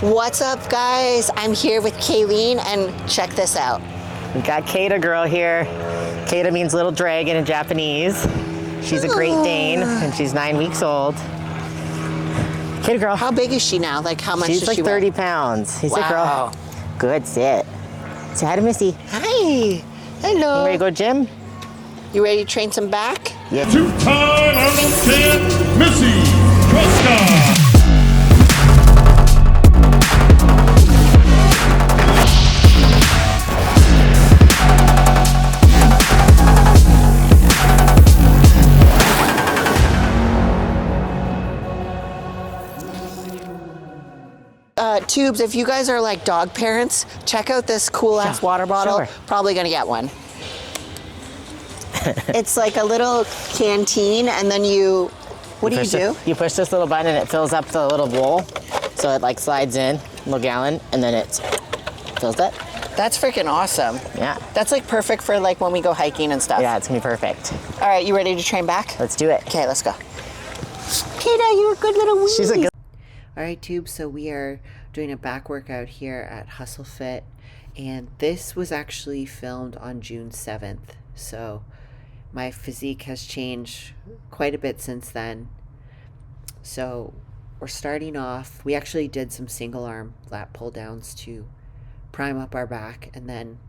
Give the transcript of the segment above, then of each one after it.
What's up, guys? I'm here with Kayleen, and check this out. We got Kata girl here. Kata means little dragon in Japanese. She's a Great Dane, and she's 9 weeks old. Kata girl. How big is she now? Like, how much She's does like she 30 weigh? pounds. Hey, Wow. sit, girl. Good, sit. Say hi to Missy. Hi. Hello. You ready to go gym? You ready to train some back? Yeah. Two-time Olympian Missy Troska. Tubes, if you guys are like dog parents, check out this cool ass water bottle. Sure. Probably gonna get one. It's like a little canteen, and then what do you do? You push this little button and it fills up the little bowl. So it like slides in, little gallon, and then it fills it. That's freaking awesome. Yeah. That's like perfect for like when we go hiking and stuff. Yeah, it's gonna be perfect. All right, you ready to train back? Let's do it. Okay, let's go. Kata, you're a good little weenie. She's a good. All right, Tube, so we are doing a back workout here at Hustle Fit, and this was actually filmed on June 7th. So my physique has changed quite a bit since then. So we're starting off, we actually did some single arm lat pull downs to prime up our back, and then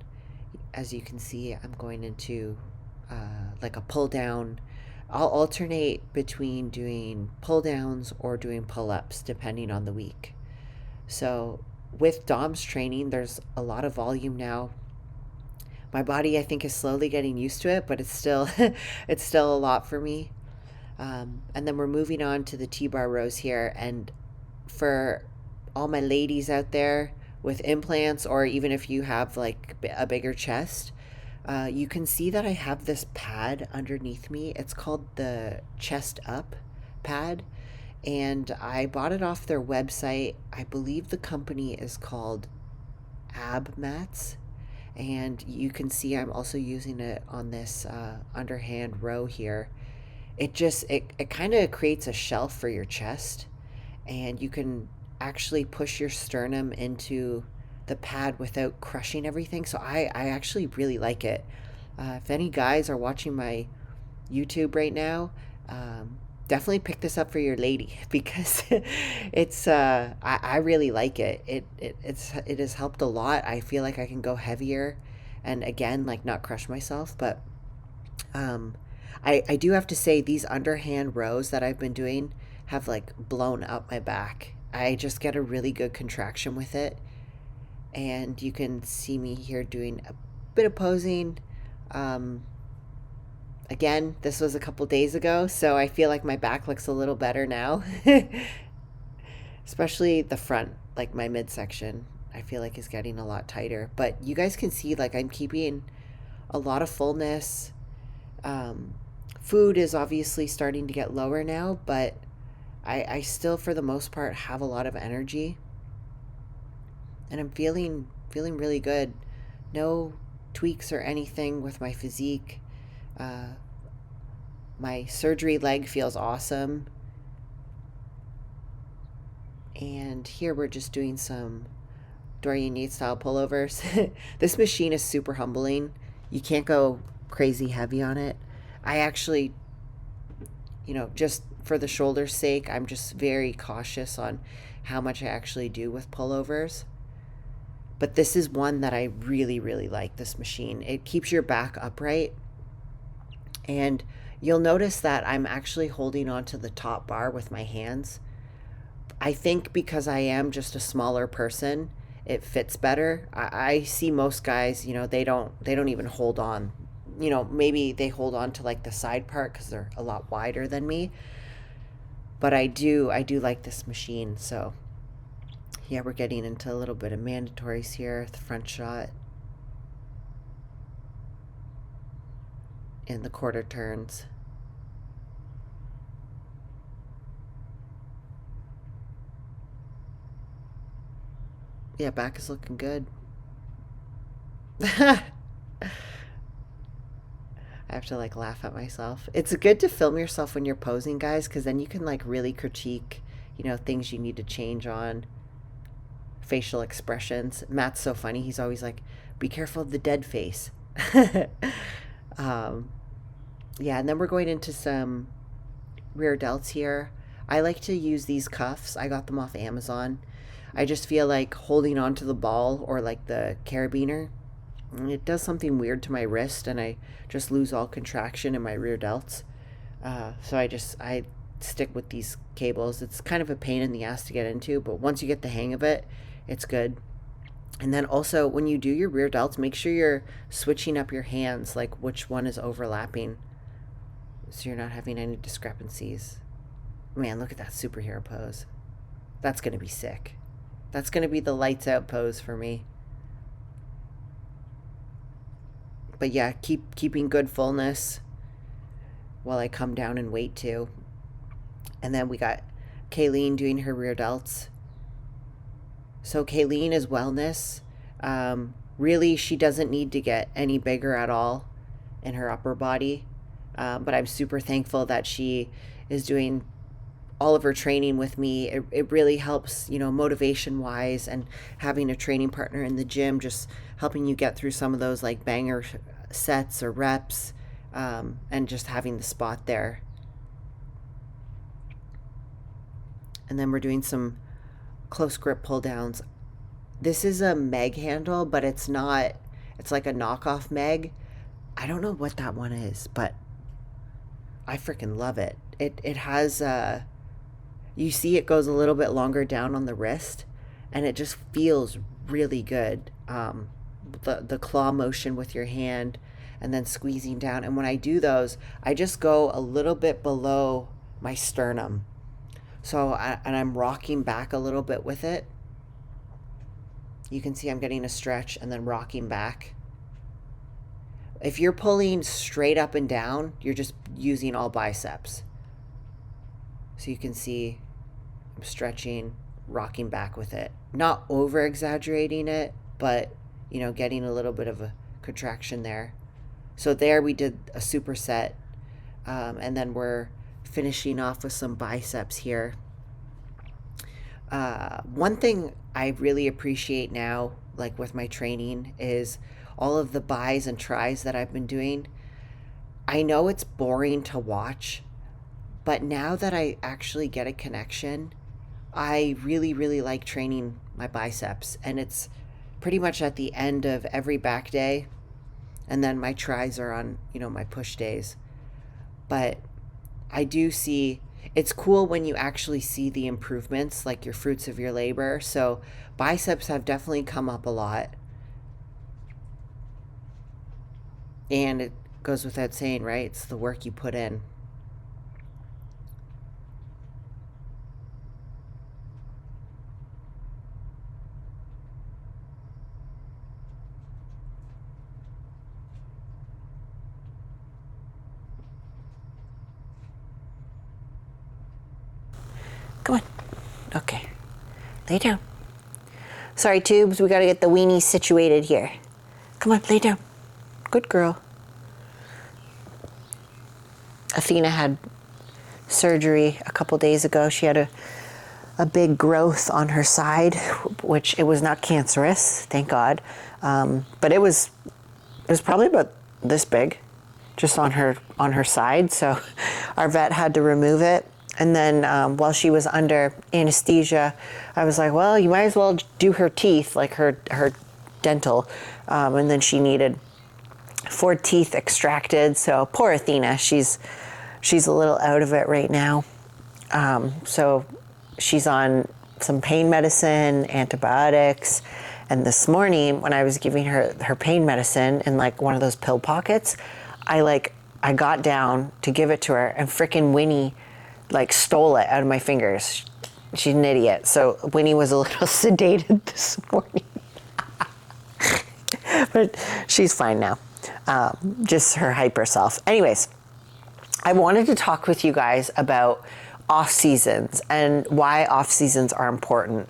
as you can see, I'm going into like a pull down. I'll alternate between doing pull downs or doing pull ups depending on the week. So with Dom's training, there's a lot of volume now. My body, I think, is slowly getting used to it, but it's still it's still a lot for me. And then we're moving on to the T-bar rows here. And for all my ladies out there with implants, or even if you have like a bigger chest, you can see that I have this pad underneath me. It's called the Chest Up pad, and I bought it off their website. I believe the company is called Ab Mats, and you can see I'm also using it on this underhand row here. It kind of creates a shelf for your chest, and you can actually push your sternum into the pad without crushing everything. So I actually really like it. If any guys are watching my YouTube right now, definitely pick this up for your lady, because it's I really like it. It has helped a lot. I feel like I can go heavier and again like not crush myself. But I do have to say, these underhand rows that I've been doing have like blown up my back. I just get a really good contraction with it. And you can see me here doing a bit of posing. Again, this was a couple days ago, so I feel like my back looks a little better now. Especially the front, like my midsection, I feel like is getting a lot tighter. But you guys can see like I'm keeping a lot of fullness. Food is obviously starting to get lower now, but I still, for the most part, have a lot of energy. And I'm feeling really good. No tweaks or anything with my physique. My surgery leg feels awesome. And here we're just doing some Dorian Yates style pullovers. This machine is super humbling. You can't go crazy heavy on it. I actually, just for the shoulder's sake, I'm just very cautious on how much I actually do with pullovers. But this is one that I really, really like, this machine. It keeps your back upright. And you'll notice that I'm actually holding onto the top bar with my hands. I think because I am just a smaller person, it fits better. I see most guys, they don't even hold on. Maybe they hold on to like the side part because they're a lot wider than me. But I do like this machine, so... Yeah, we're getting into a little bit of mandatories here. The front shot and the quarter turns. Yeah, back is looking good. I have to like laugh at myself. It's good to film yourself when you're posing, guys, because then you can like really critique, things you need to change on. facial expressions. Matt's so funny. He's always like, be careful of the dead face. Yeah, and then we're going into some rear delts here. I like to use these cuffs. I got them off Amazon. I just feel like holding onto the ball or like the carabiner, it does something weird to my wrist, and I just lose all contraction in my rear delts. So I stick with these cables. It's kind of a pain in the ass to get into, but once you get the hang of it, it's good. And then also when you do your rear delts, make sure you're switching up your hands, like which one is overlapping, so you're not having any discrepancies. Man, look at that superhero pose. That's going to be sick. That's going to be the lights out pose for me. But yeah, keeping good fullness while I come down and weight too. And then we got Kayleen doing her rear delts. So Kayleen is wellness. Really, she doesn't need to get any bigger at all in her upper body. But I'm super thankful that she is doing all of her training with me. It really helps, motivation wise, and having a training partner in the gym, just helping you get through some of those like banger sets or reps, and just having the spot there. And then we're doing some close grip pull downs. This is a Meg handle, but it's not, it's like a knockoff Meg. I don't know what that one is, but I freaking love it. It has, you see it goes a little bit longer down on the wrist, and it just feels really good. The claw motion with your hand and then squeezing down. And when I do those, I just go a little bit below my sternum. So, and I'm rocking back a little bit with it. You can see I'm getting a stretch and then rocking back. If you're pulling straight up and down, you're just using all biceps. So you can see I'm stretching, rocking back with it. Not over exaggerating it, but getting a little bit of a contraction there. So there we did a superset, and then we're finishing off with some biceps here. One thing I really appreciate now, like with my training, is all of the bis and tris that I've been doing. I know it's boring to watch, but now that I actually get a connection, I really, really like training my biceps. And it's pretty much at the end of every back day. And then my tris are on, my push days. But I do see, it's cool when you actually see the improvements, like your fruits of your labor. So biceps have definitely come up a lot. And it goes without saying, right? It's the work you put in. Come on. Okay. Lay down. Sorry, Tubes. We got to get the weenie situated here. Come on, lay down. Good girl. Athena had surgery a couple days ago. She had a big growth on her side, which it was not cancerous, thank God. But it was probably about this big, just on her side. So our vet had to remove it. And then while she was under anesthesia, I was like, well, you might as well do her teeth, like her dental. And then she needed 4 teeth extracted. So poor Athena, she's a little out of it right now. So she's on some pain medicine, antibiotics. And this morning when I was giving her pain medicine in like one of those pill pockets, I got down to give it to her, and frickin' Winnie stole it out of my fingers. She's an idiot. So Winnie was a little sedated this morning. But she's fine now. Just her hyper self. Anyways, I wanted to talk with you guys about off seasons and why off seasons are important.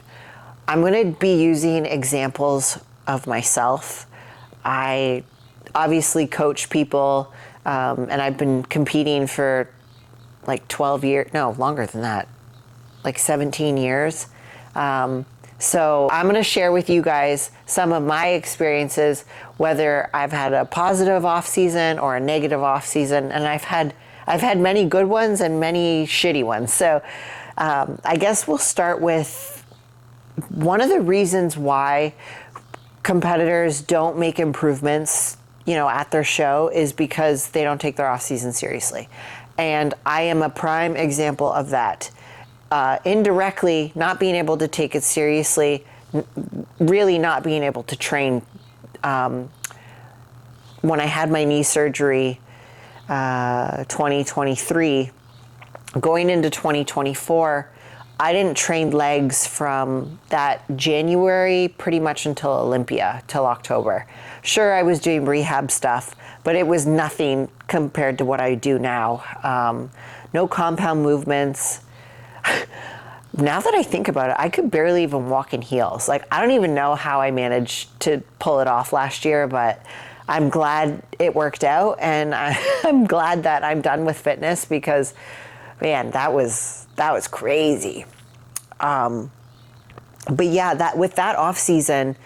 I'm going to be using examples of myself. I obviously coach people, and I've been competing for 12 years, no, longer than that, 17 years. So I'm going to share with you guys some of my experiences, whether I've had a positive off season or a negative off season, and I've had many good ones and many shitty ones. So I guess we'll start with one of the reasons why competitors don't make improvements, at their show is because they don't take their off season seriously. And I am a prime example of that. Indirectly, not being able to take it seriously, really not being able to train. When I had my knee surgery, 2023, going into 2024, I didn't train legs from that January pretty much until Olympia, till October. Sure, I was doing rehab stuff, but it was nothing compared to what I do now. No compound movements. Now that I think about it, I could barely even walk in heels. Like, I don't even know how I managed to pull it off last year, but I'm glad it worked out, and I'm glad that I'm done with fitness because, man, that was crazy. But yeah, with that off season,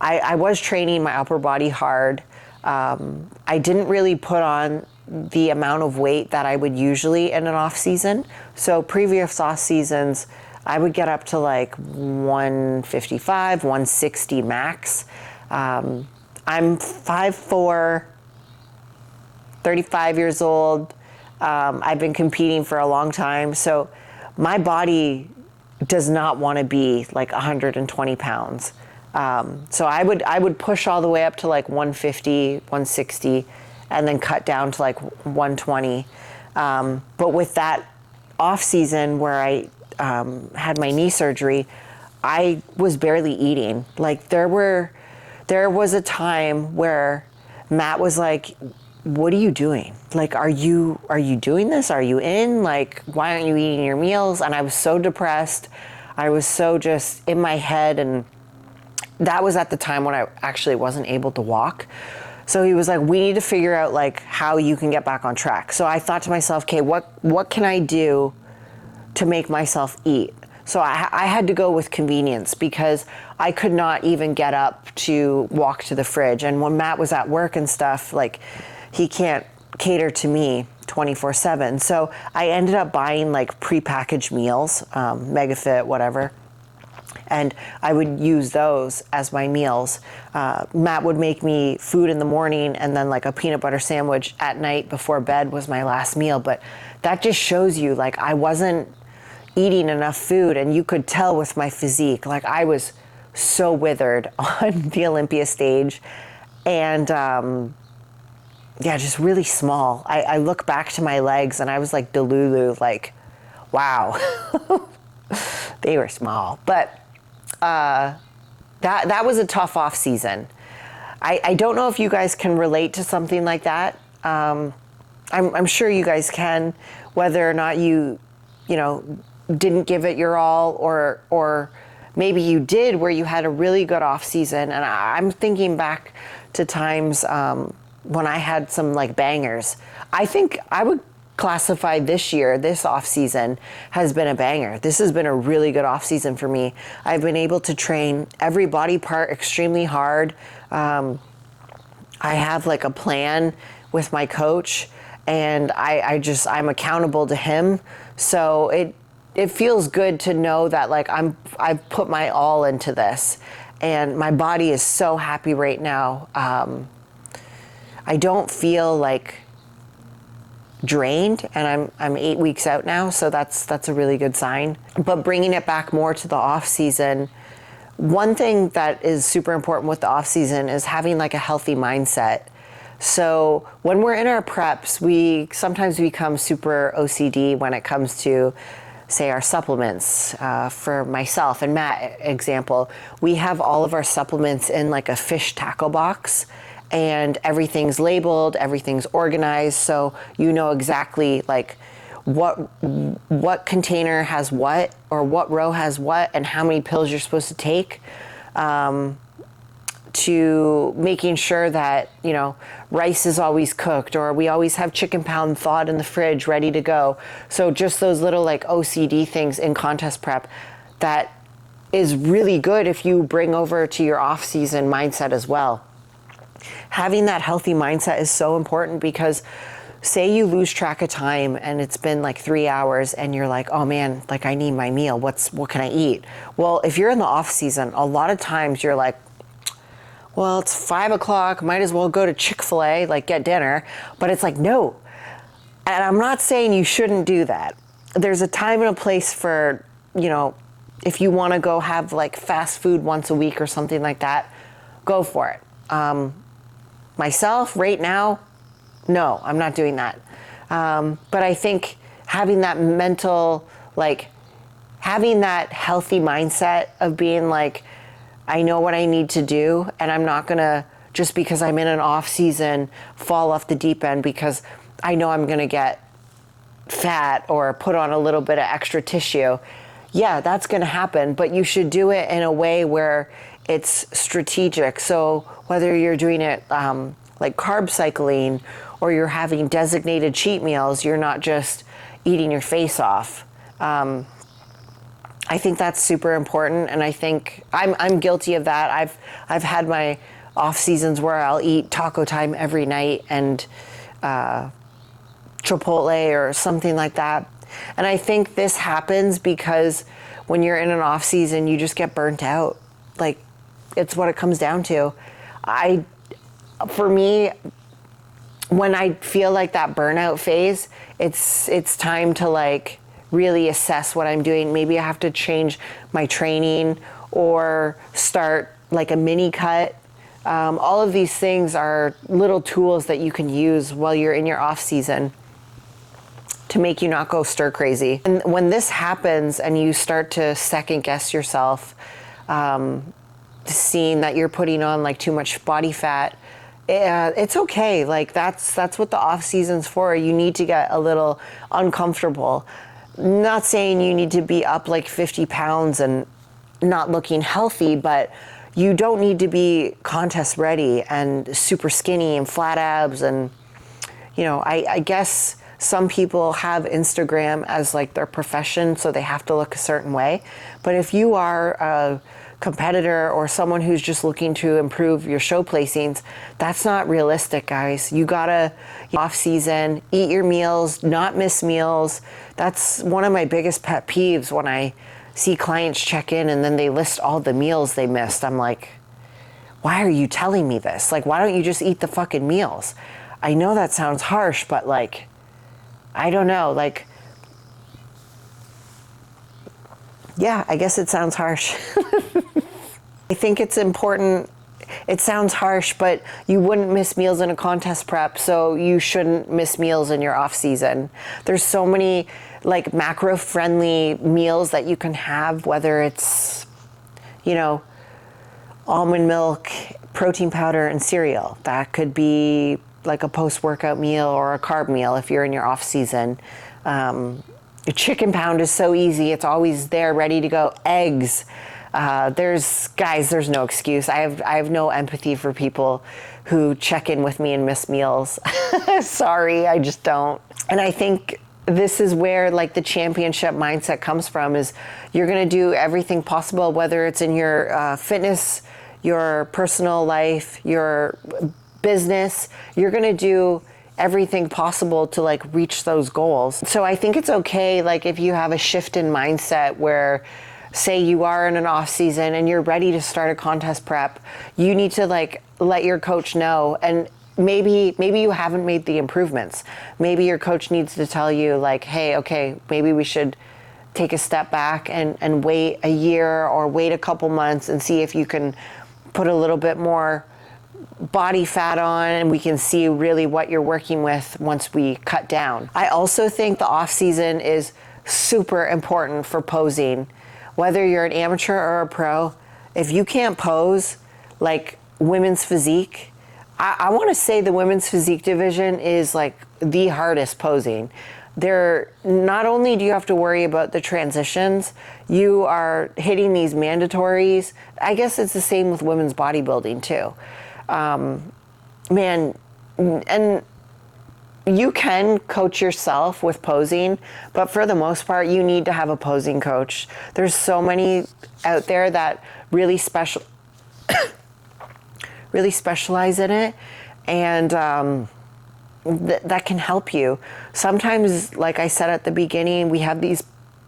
I was training my upper body hard. I didn't really put on the amount of weight that I would usually in an off season. So previous off seasons, I would get up to like 155, 160 max. I'm 5'4", 35 years old. I've been competing for a long time. So my body does not want to be like 120 pounds. So I would push all the way up to like 150, 160, and then cut down to like 120. But with that off season where I had my knee surgery, I was barely eating. Like there was a time where Matt was like, "What are you doing? Like, are you doing this? Are you in? Like, why aren't you eating your meals?" And I was so depressed. I was so just in my head, and that was at the time when I actually wasn't able to walk. So he was like, "We need to figure out like how you can get back on track." So I thought to myself, okay, what can I do to make myself eat? So I had to go with convenience because I could not even get up to walk to the fridge. And when Matt was at work and stuff, like he can't cater to me 24/7. So I ended up buying like prepackaged meals, MegaFit, whatever. And I would use those as my meals. Matt would make me food in the morning, and then like a peanut butter sandwich at night before bed was my last meal. But that just shows you like I wasn't eating enough food, and you could tell with my physique, like I was so withered on the Olympia stage, and just really small. I look back to my legs and I was like Delulu, like, wow, they were small. But that was a tough off season. I don't know if you guys can relate to something like that. I'm sure you guys can, whether or not you didn't give it your all, or maybe you did where you had a really good off season. And I'm thinking back to times when I had some like bangers. I think I would classify this off season has been a banger. This has been a really good off season for me. I've been able to train every body part extremely hard. I have like a plan with my coach, and I'm accountable to him. So it feels good to know that like I've put my all into this, and my body is so happy right now. I don't feel like drained, and I'm 8 weeks out now, so that's a really good sign. But bringing it back more to the off season, one thing that is super important with the off season is having like a healthy mindset. So when we're in our preps, we sometimes become super OCD when it comes to, say, our supplements. For myself and Matt, example, we have all of our supplements in like a fish tackle box, and everything's labeled, everything's organized, so you know exactly like what container has what, or what row has what, and how many pills you're supposed to take, to making sure that rice is always cooked, or we always have chicken pound thawed in the fridge ready to go. So just those little like OCD things in contest prep that is really good if you bring over to your off-season mindset as well. Having that healthy mindset is so important because say you lose track of time and it's been like 3 hours and you're like, oh man, like I need my meal. What can I eat? Well, if you're in the off season, a lot of times you're like, well, it's 5 o'clock, might as well go to Chick-fil-A, like get dinner. But it's like, no. And I'm not saying you shouldn't do that. There's a time and a place for, you know, if you want to go have like fast food once a week or something like that, go for it. Myself, right now, no, I'm not doing that. But I think having that mental, like having that healthy mindset of being like, I know what I need to do, and I'm not gonna, just because I'm in an off season, fall off the deep end because I know I'm gonna get fat or put on a little bit of extra tissue. Yeah, that's gonna happen, but you should do it in a way where it's strategic. So whether you're doing it like carb cycling or you're having designated cheat meals, you're not just eating your face off. I think that's super important, and I think I'm guilty of that. I've had my off seasons where I'll eat taco time every night and Chipotle or something like that. And I think this happens because when you're in an off season, you just get burnt out. Like, it's what it comes down to. For me, when I feel like that burnout phase, it's time to like really assess what I'm doing. Maybe I have to change my training or start like a mini cut. All of these things are little tools that you can use while you're in your off season to make you not go stir crazy. And when this happens and you start to second guess yourself, seeing that you're putting on like too much body fat, it's okay. Like that's what the off season's for. You need to get a little uncomfortable. Not saying you need to be up like 50 pounds and not looking healthy, but you don't need to be contest ready and super skinny and flat abs. And, you know, I guess some people have Instagram as like their profession, so they have to look a certain way. But if you are a competitor or someone who's just looking to improve your show placings, that's not realistic, guys. You gotta, off season, eat your meals, not miss meals. That's one of my biggest pet peeves when I see clients check in and then they list all the meals they missed. I'm like, why are you telling me this? Like, why don't you just eat the fucking meals? I know that sounds harsh, but like, I don't know, like, yeah, I guess it sounds harsh. I think it's important. It sounds harsh, but you wouldn't miss meals in a contest prep, so you shouldn't miss meals in your off season. There's so many like macro friendly meals that you can have, whether it's, you know, almond milk, protein powder, and cereal. That could be like a post-workout meal or a carb meal if you're in your off season. A chicken pound is so easy. It's always there, ready to go. Eggs. There's no excuse. I have no empathy for people who check in with me and miss meals. Sorry, I just don't. And I think this is where like the championship mindset comes from, is you're going to do everything possible, whether it's in your fitness, your personal life, your business, you're going to do everything possible to like reach those goals. So I think it's okay, like if you have a shift in mindset where, say you are in an off season and you're ready to start a contest prep, you need to like let your coach know. And maybe you haven't made the improvements. Maybe your coach needs to tell you like, hey, okay, maybe we should take a step back and wait a year or wait a couple months and see if you can put a little bit more body fat on, and we can see really what you're working with once we cut down. I also think the off season is super important for posing. Whether you're an amateur or a pro, if you can't pose like women's physique, I want to say the women's physique division is like the hardest posing. Not only do you have to worry about the transitions, you are hitting these mandatories. I guess it's the same with women's bodybuilding too. Man, and you can coach yourself with posing, but for the most part, you need to have a posing coach. There's so many out there that really really specialize in it, and that can help you. Sometimes, like I said at the beginning, we have these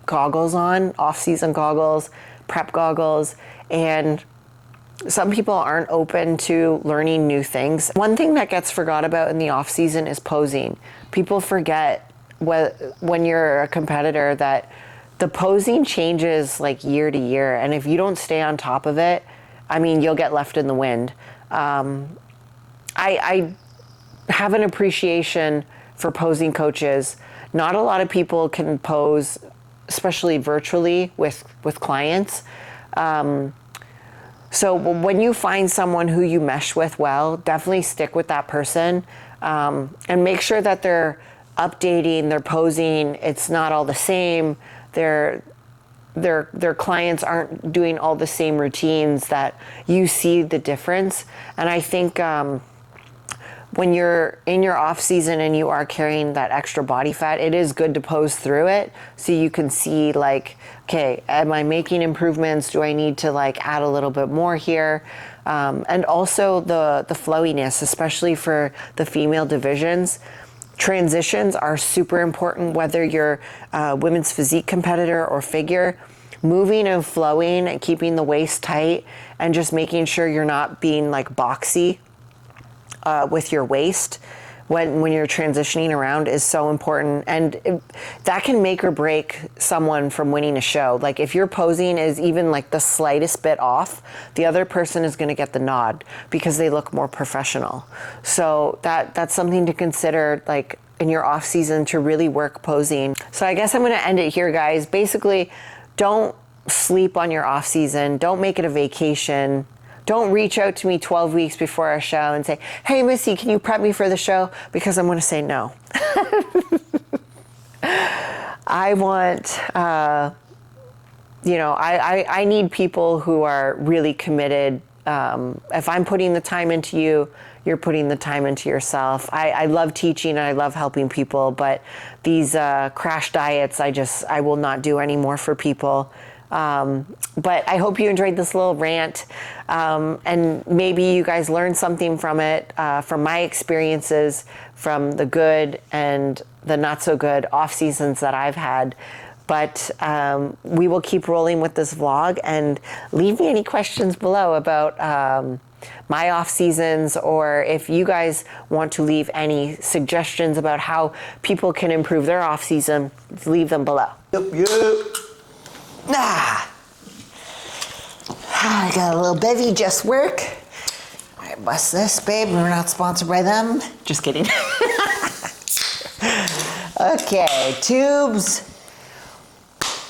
goggles on, off-season goggles, prep goggles, and some people aren't open to learning new things. One thing that gets forgot about in the off season is posing. People forget when you're a competitor that the posing changes like year to year, and if you don't stay on top of it, I mean, you'll get left in the wind. I have an appreciation for posing coaches. Not a lot of people can pose, especially virtually with clients. So when you find someone who you mesh with well, definitely stick with that person, and make sure that they're updating, they're posing. It's not all the same. Their clients aren't doing all the same routines that you see the difference. And I think when you're in your off season and you are carrying that extra body fat, it is good to pose through it so you can see like, okay, am I making improvements? Do I need to like add a little bit more here? And also the flowiness, especially for the female divisions. Transitions are super important, whether you're a women's physique competitor or figure. Moving and flowing and keeping the waist tight and just making sure you're not being like boxy with your waist when you're transitioning around is so important, and that can make or break someone from winning a show. Like if your posing is even like the slightest bit off, the other person is going to get the nod because they look more professional. So that's something to consider, like in your off season, to really work posing. So I guess I'm going to end it here, guys. Basically, don't sleep on your off season. Don't make it a vacation. Don't reach out to me 12 weeks before our show and say, hey, Missy, can you prep me for the show? Because I'm going to say no. I want, I need people who are really committed. If I'm putting the time into you, you're putting the time into yourself. I love teaching and I love helping people, but these crash diets, I will not do anymore for people. But I hope you enjoyed this little rant, and maybe you guys learned something from it, from my experiences, from the good and the not so good off seasons that I've had. But we will keep rolling with this vlog, and leave me any questions below about my off seasons, or if you guys want to leave any suggestions about how people can improve their off season, leave them below. Yep. I got a little bevy, just work. All right, bust this, babe. We're not sponsored by them. Just kidding. Okay, tubes.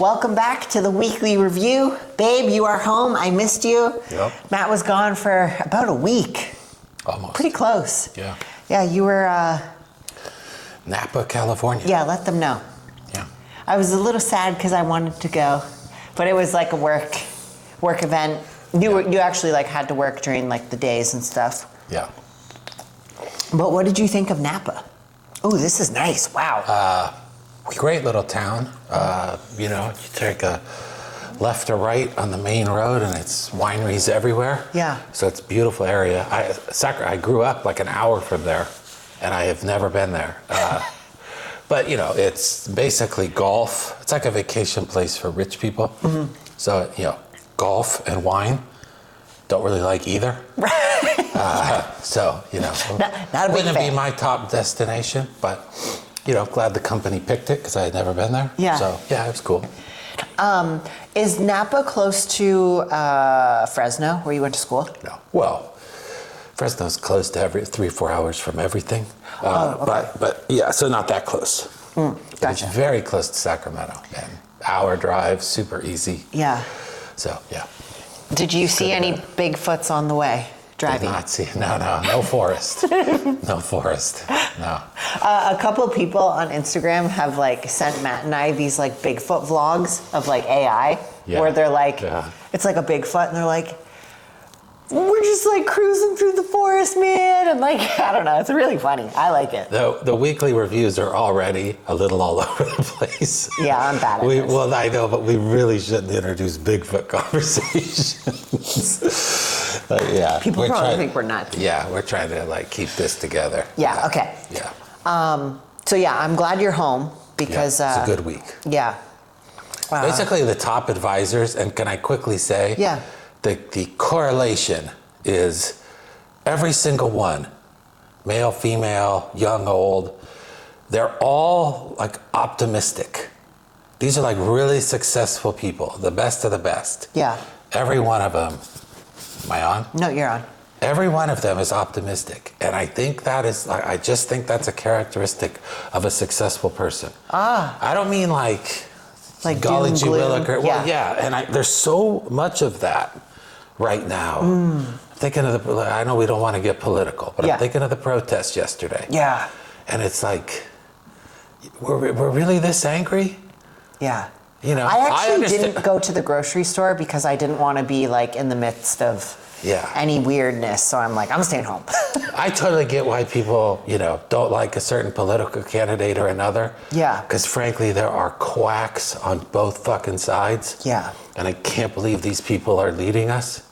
Welcome back to the weekly review. Babe, you are home. I missed you. Yep. Matt was gone for about a week. Almost. Pretty close. Yeah. Yeah, you were, Napa, California. yeah, let them know. Yeah. I was a little sad because I wanted to go, but it was like a work event. You actually like had to work during like the days and stuff. Yeah. But what did you think of Napa? Oh, this is nice. Wow. Great little town. You take a left or right on the main road and it's wineries everywhere. Yeah. So it's a beautiful area. I grew up like an hour from there and I have never been there. But it's basically golf. It's like a vacation place for rich people. Mm-hmm. So, golf and wine, don't really like either. So, not a big wouldn't fan. be my top destination, but, glad the company picked it because I had never been there. Yeah. So, yeah, it was cool. Is Napa close to Fresno, where you went to school? No. Well, Fresno's close to 3 or 4 hours from everything. Okay. But yeah, so not that close. But Gotcha. it's very close to Sacramento. And hour drive, super easy. Yeah. So, yeah. Did you see any Bigfoots on the way Did driving? not see. No forest. No forest. No. A couple of people on Instagram have like sent Matt and I these like Bigfoot vlogs of like AI, Yeah. where they're like, Yeah. it's like a Bigfoot, and they're like, we're just like cruising through the forest, man. And like, I don't know. It's really funny. I like it. The weekly reviews are already a little all over the place. Yeah, I'm bad at this. Well, I know, but we really shouldn't introduce Bigfoot conversations. Yeah. People probably think we're nuts. Yeah, we're trying to like keep this together. Yeah, okay. Yeah. So yeah, I'm glad you're home because it's a good week. Yeah. Basically, the top advisors, and can I quickly say, Yeah. the correlation is every single one, male, female, young, old, they're all like optimistic. These are like really successful people, the best of the best. Yeah. Every one of them, am I on? No, you're on. Every one of them is optimistic. And I think that is, I just think that's a characteristic of a successful person. I don't mean like golly doom, gee gloom. willikers. Well, yeah, and there's so much of that right now. Thinking of I know we don't want to get political, but I'm thinking of the protest yesterday. Yeah. And it's like, we're really this angry? Yeah. You know, I actually understand- didn't go to the grocery store because I didn't want to be like in the midst of any weirdness. So I'm like, I'm staying home. I totally get why people, don't like a certain political candidate or another. Yeah. Because frankly, there are quacks on both fucking sides. Yeah. And I can't believe these people are leading us.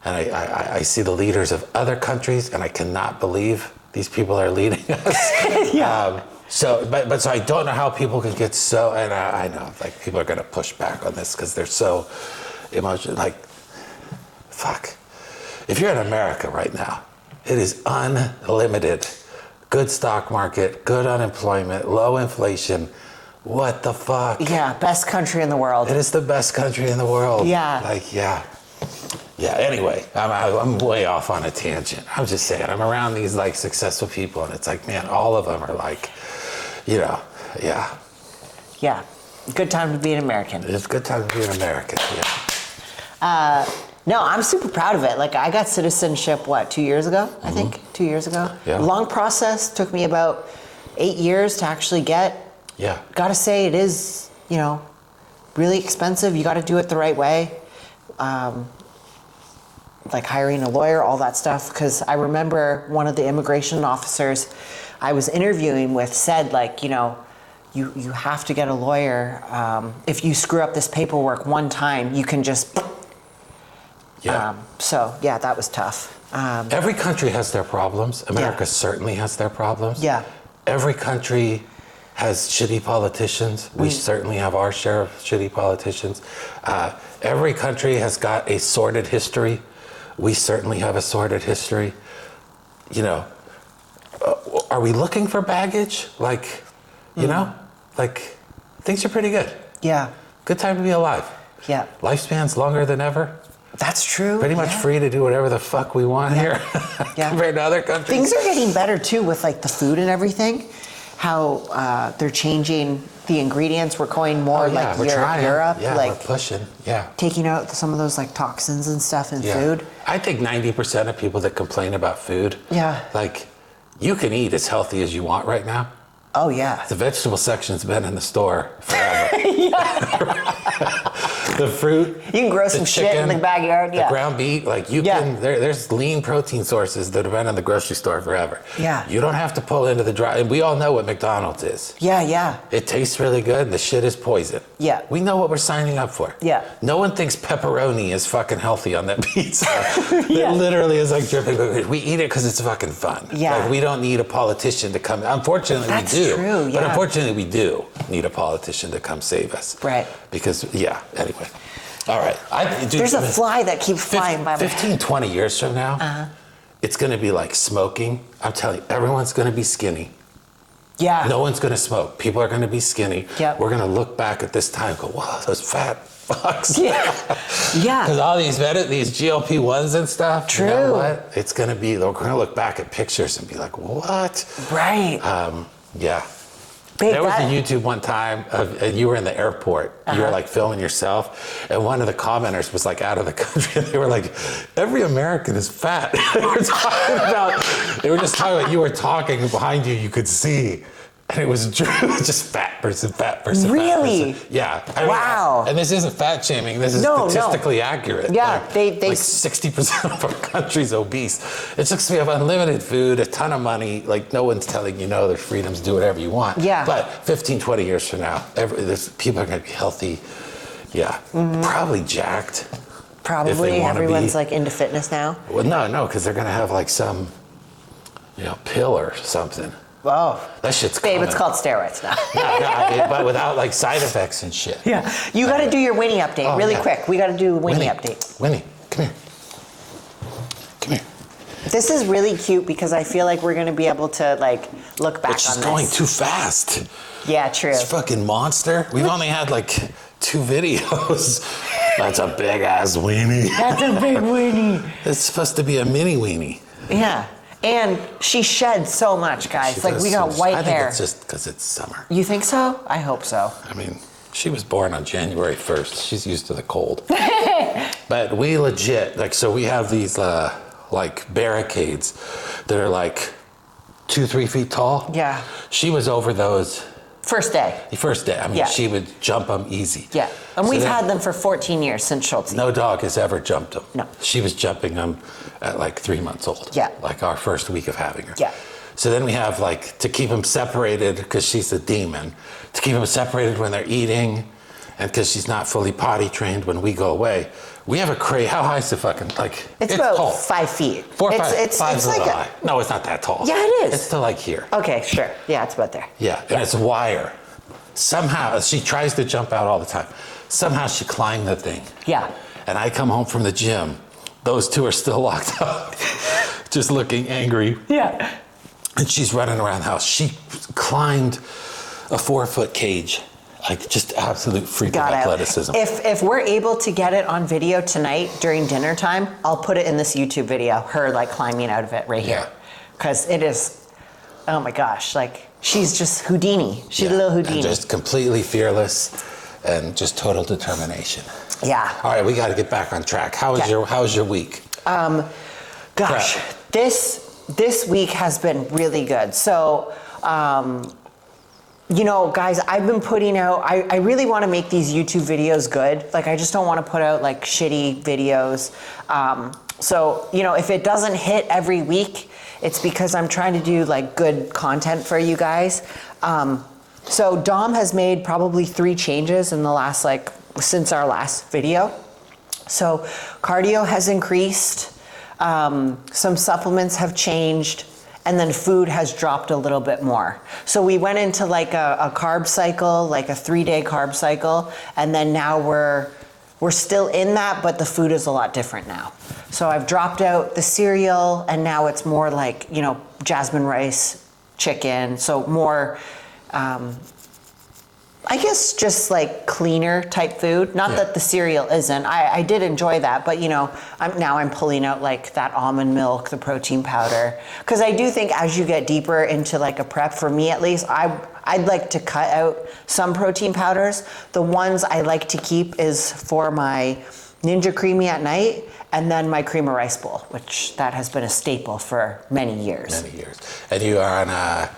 And I see the leaders of other countries, and I cannot believe these people are leading us. Yeah. So I don't know how people can get so, and I know like people are going to push back on this because they're so emotional. Like, fuck. If you're in America right now, it is unlimited. Good stock market, good unemployment, low inflation. What the fuck? Yeah, best country in the world. It is the best country in the world. Yeah. Like, yeah. Yeah, anyway, I'm way off on a tangent. I'm just saying, I'm around these like successful people, and it's like, man, all of them are like, yeah. Yeah. Good time to be an American. It's a good time to be an American, yeah. No, I'm super proud of it. Like, I got citizenship, 2 years ago, I think? 2 years ago? Yeah. Long process. Took me about 8 years to actually get. Yeah. Gotta say, it is, really expensive. You gotta do it the right way. Like hiring a lawyer, all that stuff. Because I remember one of the immigration officers I was interviewing with said, like, you have to get a lawyer. If you screw up this paperwork one time, you can just... Yeah. That was tough. Every country has their problems. America certainly has their problems. Yeah. Every country has shitty politicians. We certainly have our share of shitty politicians. Every country has got a sordid history. We certainly have a sordid history. Are we looking for baggage? Like, like things are pretty good. Yeah. Good time to be alive. Yeah. Lifespan's longer than ever. That's true. Pretty much free to do whatever the fuck we want here compared to other countries. Things are getting better too with like the food and everything. How they're changing the ingredients. We're going more like Europe. Yeah, like we're pushing. Yeah. taking out some of those like toxins and stuff in food. I think 90% of people that complain about food, like you can eat as healthy as you want right now. Oh yeah. The vegetable section's been in the store forever. The fruit. You can grow some shit in the backyard. The ground beef, like you can. There's lean protein sources that have been in the grocery store forever. Yeah. You don't have to pull into the dry. And we all know what McDonald's is. Yeah. It tastes really good. And the shit is poison. Yeah. We know what we're signing up for. Yeah. No one thinks pepperoni is fucking healthy on that pizza. It literally is like dripping. We eat it because it's fucking fun. Yeah. Like we don't need a politician to come. Unfortunately, That's we do. true, But unfortunately, we do need a politician to come save us. Right. Because, anyway. All right. There's a fly that keeps flying by my 15, 20 years from now, it's going to be like smoking. I'm telling you, everyone's going to be skinny. Yeah. No one's going to smoke. People are going to be skinny. Yep. We're going to look back at this time and go, wow, those fat fucks. Yeah. Because all these GLP-1s and stuff. True. You know what? It's going to be, we're going to look back at pictures and be like, what? Right. Yeah. Babe, there was a YouTube one time, and you were in the airport. You were like filming yourself, and one of the commenters was like out of the country, and they were like, "Every American is fat." They were just talking about. You were talking, and behind you, you could see And it was just fat person, fat person, Really? fat person. Yeah. I mean, Wow. and this isn't fat shaming. This is statistically accurate. Yeah, they like 60% of our country's obese. It's just we have unlimited food, a ton of money. Like no one's telling you no. There's freedom to do whatever you want. Yeah. But 15, 20 years from now, people are going to be healthy. Yeah. Probably jacked. Probably everyone's like into fitness now. Well, no, because they're going to have like some, pill or something. Oh, That shit's babe, coming. it's called steroids now. But without like side effects and shit. Yeah, you got to do your Winnie update really quick. We got to do a Winnie update. Winnie, come here. Come here. This is really cute because I feel like we're going to be able to like look back But she's on going this. too fast. Yeah, true. This fucking monster. We've only had like 2 videos. That's a big ass weenie. That's a big Winnie. It's supposed to be a mini weenie. Yeah, and she sheds so much, guys. She Like does we got too. white I think hair. it's just because it's summer. You think so? I hope so. I mean, she was born on January 1st. She's used to the cold. But we legit, like, so we have these like barricades that are like 2-3 feet tall. Yeah. She was over those First day. the first day. I mean, Yeah. she would jump them easy. Yeah, and So we've then- had them for 14 years since Schultz. No dog has ever jumped them. No. She was jumping them at like 3 months old. Yeah. Like our first week of having her. Yeah. So then we have like to keep them separated because she's a demon. To keep them separated when they're eating, and because she's not fully potty trained when we go away. We have a crate. How high is the fucking like? It's about tall. 5 feet. 4 or 5. It's Five's a like little high. No, it's not that tall. Yeah, it is. It's to like here. Okay, sure. Yeah, it's about there. Yeah, and it's wire. Somehow she tries to jump out all the time. Somehow she climbed the thing. Yeah. And I come home from the gym. Those two are still locked up, just looking angry. Yeah. And she's running around the house. She climbed a 4-foot cage, like just absolute freak of athleticism. If we're able to get it on video tonight during dinner time, I'll put it in this YouTube video. Her like climbing out of it right here, Yeah. because it is. Oh my gosh! Like she's just Houdini. She's a little Houdini. And just completely fearless, and just total determination. Yeah. All right, we got to get back on track. How was your week? Gosh, Prep. this week has been really good. So, guys, I've been putting out, I really want to make these YouTube videos good. Like, I just don't want to put out like shitty videos. So, if it doesn't hit every week, it's because I'm trying to do like good content for you guys. So Dom has made probably 3 changes in the last, since our last video. So cardio has increased, some supplements have changed, and then food has dropped a little bit more. So we went into like a carb cycle, like a 3-day carb cycle, and then now we're still in that, but the food is a lot different now. So I've dropped out the cereal, and now it's more like, jasmine rice, chicken, so more, I guess just like cleaner type food. Not that the cereal isn't. I did enjoy that, but I'm pulling out like that almond milk, the protein powder, because I do think as you get deeper into like a prep, for me at least, I'd like to cut out some protein powders. The ones I like to keep is for my Ninja Creamy at night, and then my cream of rice bowl, which that has been a staple for many years. Many years. And you are on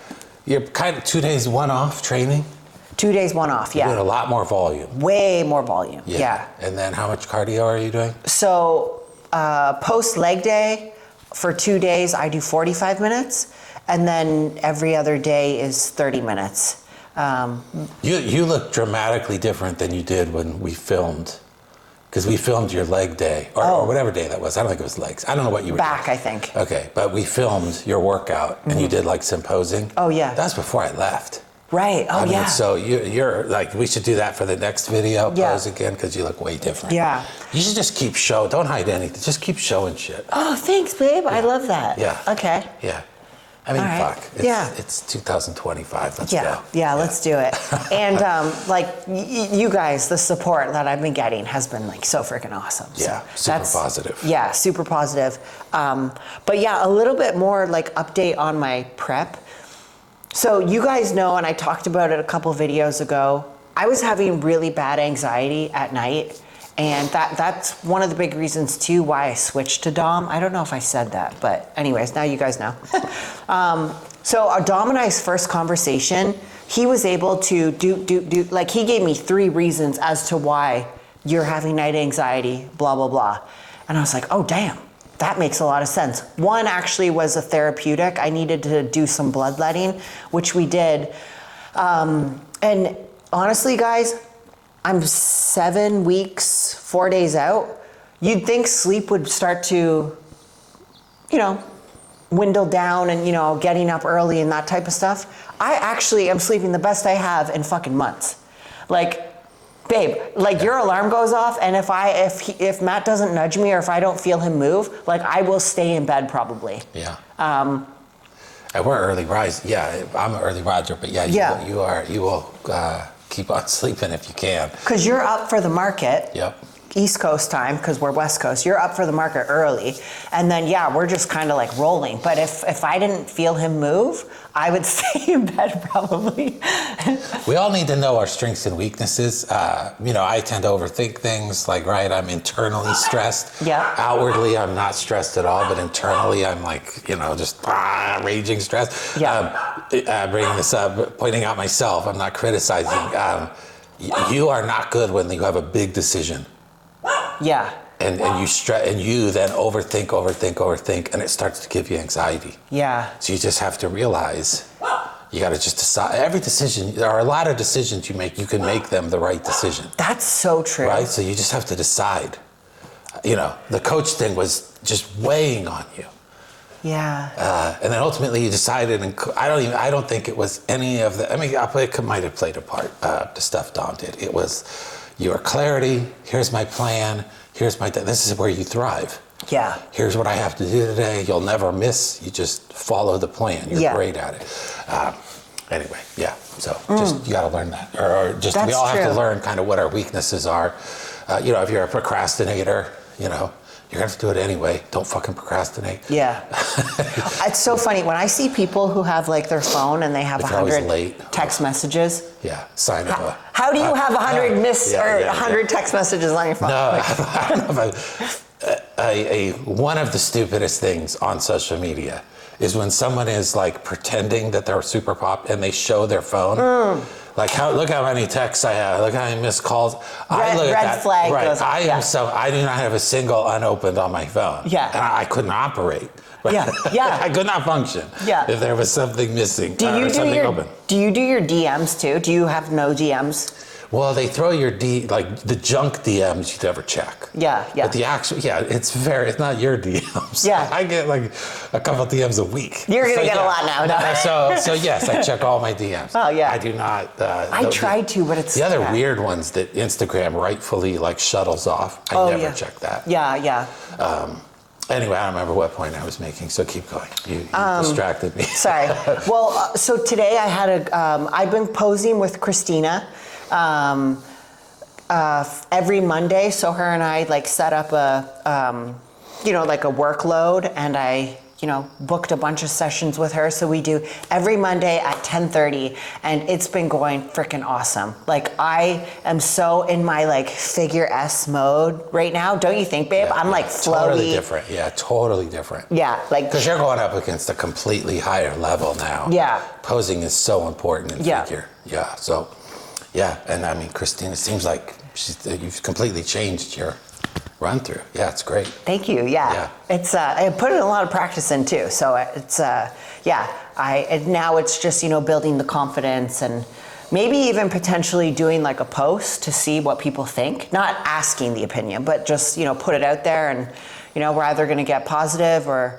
you're kind of 2 days one off training? 2 days, one off, You're doing yeah. a lot more volume. Way more volume, yeah. And then how much cardio are you doing? So post leg day, for 2 days, I do 45 minutes, and then every other day is 30 minutes. You look dramatically different than you did when we filmed, because we filmed your leg day, or whatever day that was. I don't think it was legs. I don't know what you were Back, doing. I think. Okay, but we filmed your workout, and you did like some posing. Oh, yeah. That's before I left. Right, I mean, yeah. so you're like, we should do that for the next video, Yeah. pose again, because you look way different. Yeah. You should just keep showing, don't hide anything, just keep showing shit. Oh, thanks, babe. I love that. Yeah. Okay. Yeah. I mean, All right. fuck. Yeah. It's 2025, let's Yeah, go. yeah, let's do it. And you guys, the support that I've been getting has been like so freaking awesome. Yeah, So super positive. Yeah, super positive. But yeah, a little bit more like update on my prep. So you guys know, and I talked about it a couple videos ago, I was having really bad anxiety at night, And that's one of the big reasons too why I switched to Dom. I don't know if I said that, but anyways, now you guys know. So our Dom and I's first conversation, he was able to do, like he gave me 3 reasons as to why you're having night anxiety, blah, blah, blah. And I was like, oh, damn, that makes a lot of sense. One actually was a therapeutic. I needed to do some bloodletting, which we did. And honestly, guys, I'm 7 weeks, 4 days out. You'd think sleep would start to, dwindle down and, getting up early and that type of stuff. I actually am sleeping the best I have in fucking months. Like, babe, like your alarm goes off, and if Matt doesn't nudge me or if I don't feel him move, like I will stay in bed probably. Yeah. And we're early rise. Yeah, I'm an early riser, but yeah, you will keep on sleeping if you can. Because you're up for the market. Yep. East Coast time, because we're West Coast, you're up for the market early. And then, we're just kind of like rolling. But if I didn't feel him move, I would stay in bed probably. We all need to know our strengths and weaknesses. I tend to overthink things. Like, right, I'm internally stressed. Yeah. Outwardly, I'm not stressed at all, but internally, I'm like, just raging stress. Yeah. Bringing this up, pointing out myself, I'm not criticizing. You are not good when you have a big decision. Yeah. And you then overthink, and it starts to give you anxiety. Yeah. So you just have to realize you got to just decide. Every decision, there are a lot of decisions you make. You can make them the right decision. That's so true. Right. So you just have to decide. The coach thing was just weighing on you. Yeah. And then ultimately you decided, and I don't think it was any of the. I mean, it might have played a part. The stuff Dom did. It was your clarity. Here's my plan. This is where you thrive. Yeah. Here's what I have to do today. You'll never miss. You just follow the plan. You're great at it. Anyway, yeah. So just you got to learn that, or just we all have to learn kind of what our weaknesses are. If you're a procrastinator, you're gonna have to do it anyway. Don't fucking procrastinate. Yeah. It's so funny when I see people who have like their phone and they have 100 text messages. Yeah. Sign up. How do you have 100 100 text messages on your phone? No, I don't know if one of the stupidest things on social media is when someone is like pretending that they're super pop and they show their phone. Like look how many texts I have. Look how many missed calls. Red flag. Right. Goes I do not have a single unopened on my phone. Yeah. And I couldn't operate. Yeah. Yeah. I could not function. Yeah. If there was something missing or something open. Do you do your DMs too? Do you have no DMs? Well, they throw your the junk DMs you never check. Yeah, yeah. But the actual, it's not your DMs. Yeah. I get like a couple DMs a week. You're gonna get a lot now. No? So yes, I check all my DMs. Oh yeah. I do not. I try to, but it's the other weird ones that Instagram rightfully like shuttles off. I never check that. Yeah, yeah. Anyway, I don't remember what point I was making, so keep going. You distracted me. Sorry. Well, so today I had I've been posing with Christina every Monday. So her and I like set up like a workload, and I booked a bunch of sessions with her. So we do every Monday at 10:30, and it's been going freaking awesome. Like I am so in my like figure S mode right now. Don't you think, babe? I'm like floaty. Totally different. Yeah, totally different. Yeah, like because you're going up against a completely higher level now. Yeah. Posing is so important in figure. Yeah. So, yeah, and I mean, Christina seems like you've completely changed your run through. Yeah, it's great. Thank you. Yeah. It's I put in a lot of practice in too. So it's now it's just building the confidence, and maybe even potentially doing like a post to see what people think. Not asking the opinion, but just put it out there, and we're either going to get positive or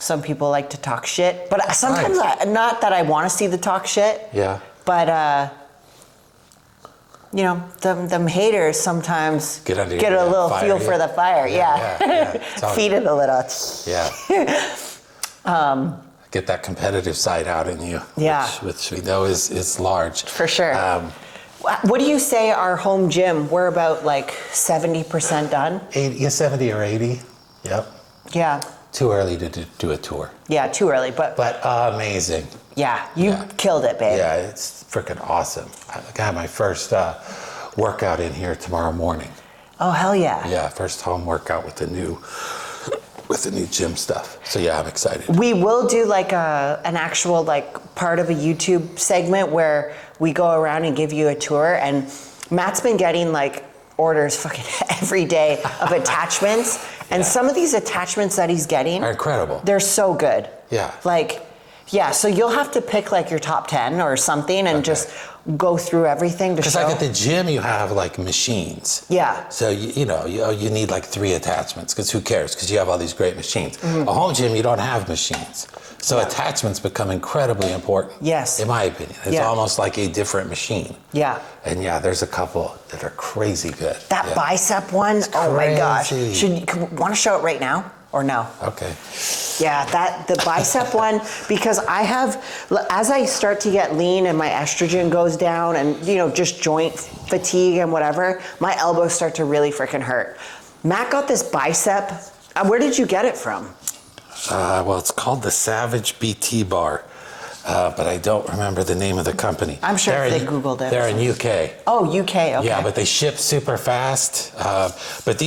some people like to talk shit. But sometimes not that I want to see the talk shit. Yeah. But them haters sometimes get a little fire, fuel for the fire. Yeah. Feed it a little. Yeah. Get that competitive side out in you. Yeah. Which we know is large. For sure. What do you say our home gym? We're about like 70% done? 70 or 80. Yep. Yeah. Too early to do a tour. Yeah, too early. But amazing. Yeah, you killed it, babe. Yeah, it's freaking awesome. I got my first workout in here tomorrow morning. Oh, hell yeah. Yeah, first home workout with the new gym stuff. So yeah, I'm excited. We will do like an actual like part of a YouTube segment where we go around and give you a tour, and Matt's been getting like orders fucking every day of attachments, and some of these attachments that he's getting Are incredible. They're so good. Yeah. Like, yeah, so you'll have to pick like your top 10 or something and just go through everything to Because show. like at the gym, you have like machines. Yeah. So you need like 3 attachments, because who cares? Because you have all these great machines. A home gym, you don't have machines. So attachments become incredibly important. Yes. In my opinion. It's almost like a different machine. Yeah. And yeah, there's a couple that are crazy good. That bicep one, oh my gosh. crazy. Want to show it right now or no? Okay. Yeah, the bicep one, because I have, as I start to get lean and my estrogen goes down and, just joint fatigue and whatever, my elbows start to really freaking hurt. Matt got this bicep. Where did you get it from? Well, it's called the Savage BT Bar, but I don't remember the name of the company. I'm sure if they Googled it. They're in UK. Oh, UK, okay. Yeah, but they ship super fast. But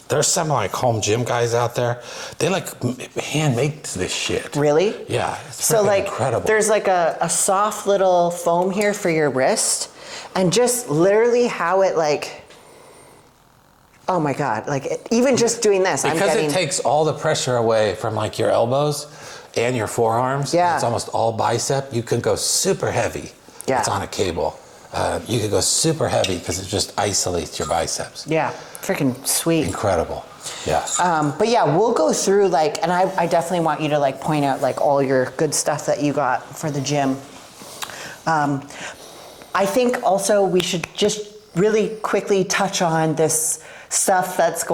there's some like home gym guys out there. They like hand make this shit. Really? Yeah, it's So like, incredible. there's like a soft little foam here for your wrist, and just literally how it like, oh my God, like even just doing this, I'm because getting. it takes all the pressure away from like your elbows and your forearms. Yeah. It's almost all bicep. You can go super heavy. Yeah. It's on a cable. You can go super heavy because it just isolates your biceps. Yeah, freaking sweet. Incredible. Yeah. But yeah, we'll go through like, and I definitely want you to like point out like all your good stuff that you got for the gym. I think also we should just really quickly touch on this stuff that's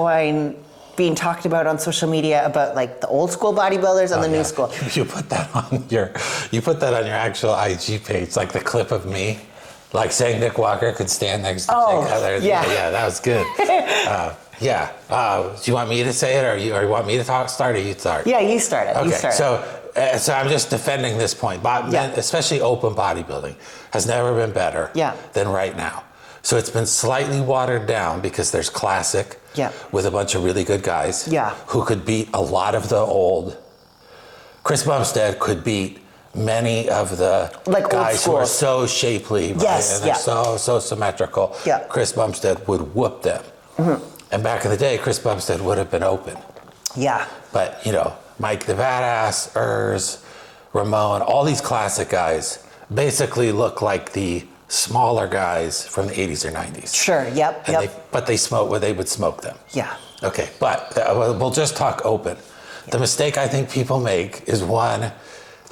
being talked about on social media about like the old school bodybuilders and the new school. You put that on your actual IG page, like the clip of me, like saying Nick Walker could stand next to Nick Heather. Yeah, that was good. Do you want me to say it, or you want me to start, or you start? Yeah, you start it. Okay, You start it. so I'm just defending this point. Especially open bodybuilding has never been better than right now. So it's been slightly watered down because there's classic with a bunch of really good guys who could beat a lot of the old. Chris Bumstead could beat many of the like guys who are so shapely, right? Yes, And they're so symmetrical. Yeah. Chris Bumstead would whoop them. And back in the day, Chris Bumstead would have been open. Yeah. But, Mike the Badass, Urs, Ramon, all these classic guys basically look like the smaller guys from the 80s or 90s. Sure, yep. But they would smoke them. Yeah. Okay, but we'll just talk open. The mistake I think people make is one,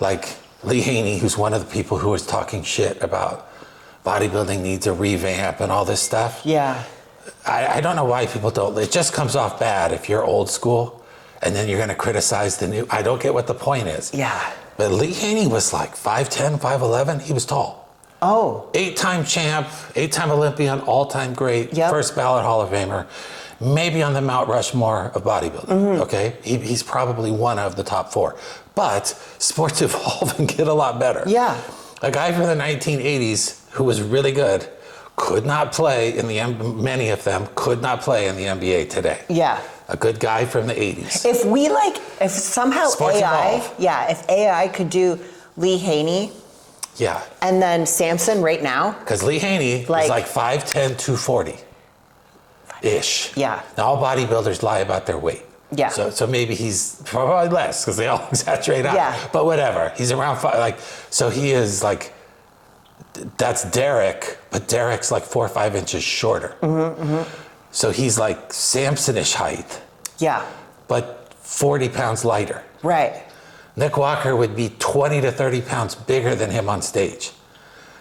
like Lee Haney, who's one of the people who was talking shit about bodybuilding needs a revamp and all this stuff. Yeah. I don't know why people don't. It just comes off bad if you're old school and then you're going to criticize the new. I don't get what the point is. Yeah. But Lee Haney was like 5'10", 5'11". He was tall. Oh. 8-time champ, 8-time Olympian, all-time great, first ballot Hall of Famer, maybe on the Mount Rushmore of bodybuilding, okay? He's probably one of the top 4. But sports evolve and get a lot better. Yeah. A guy from the 1980s who was really good could not play in many of them could not play in the NBA today. Yeah. A good guy from the 80s. If somehow Sports AI, evolve. if AI could do Lee Haney, and then Samson right now. Because Lee Haney is like 5'10", 240-ish. Yeah. Now, all bodybuilders lie about their weight. Yeah. So maybe he's probably less because they all exaggerate out. Yeah. But whatever. He's around 5. So he is like, that's Derek, but Derek's like 4 or 5 inches shorter. So he's like Samson-ish height. Yeah. But 40 pounds lighter. Right. Nick Walker would be 20 to 30 pounds bigger than him on stage.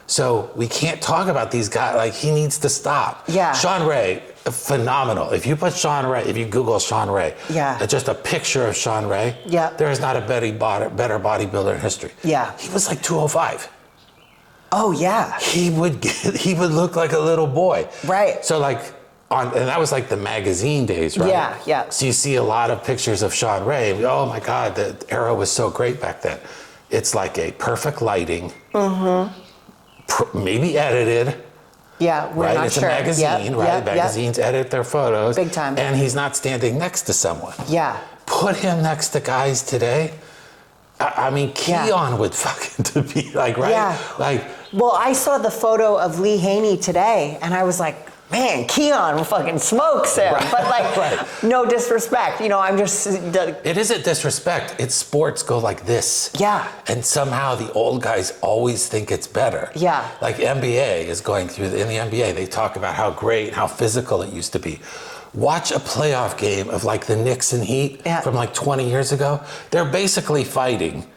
So we can't talk about these guys, like he needs to stop. Yeah. Sean Ray, phenomenal. If you Google Sean Ray, just a picture of Sean Ray, there is not a better bodybuilder in history. Yeah. He was like 205. Oh yeah. He would look like a little boy. Right. So and that was like the magazine days, right? Yeah. So you see a lot of pictures of Sean Ray. Oh my God, the era was so great back then. It's like a perfect lighting, maybe edited, Yeah, we're right? not It's sure. a magazine, Yep, right? yep, yep. Magazines edit their photos. Big time. And he's not standing next to someone. Yeah. Put him next to guys today. I mean, Keon would fucking to be like, right? Yeah. Like, Well, I saw the photo of Lee Haney today, and I was like, man, Keon fucking smokes him. Right. But like, Right. no disrespect. You know, I'm just. it isn't disrespect. It's sports go like this. Yeah. And somehow the old guys always think it's better. Yeah. Like NBA is going through, in the NBA, they talk about how great, how physical it used to be. Watch a playoff game of like the Knicks and Heat from like 20 years ago. They're basically fighting.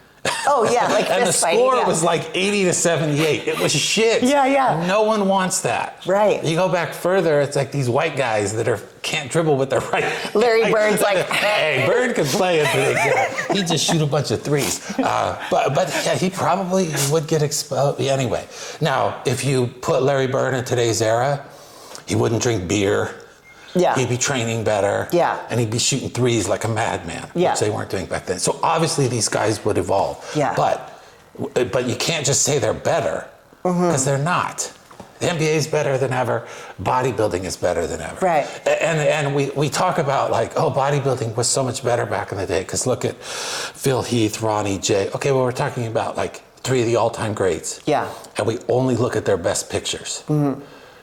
Oh yeah, like And the fist fighting, score yeah. was like 80 to 78. It was shit. Yeah, yeah. No one wants that. Right. You go back further, it's like these white guys that can't dribble with their right. Larry Bird's like, hey, Bird could play it. He'd just shoot a bunch of threes. But yeah, he probably would get exposed. Anyway, now, if you put Larry Bird in today's era, he wouldn't drink beer. Yeah. He'd be training better. Yeah. And he'd be shooting threes like a madman, Yeah. which they weren't doing back then. So obviously these guys would evolve. Yeah. But you can't just say they're better, because they're not. The NBA is better than ever. Bodybuilding is better than ever. Right. And we talk about like, oh, bodybuilding was so much better back in the day, because look at Phil Heath, Ronnie J. Okay, well, we're talking about like 3 of the all-time greats. Yeah. And we only look at their best pictures.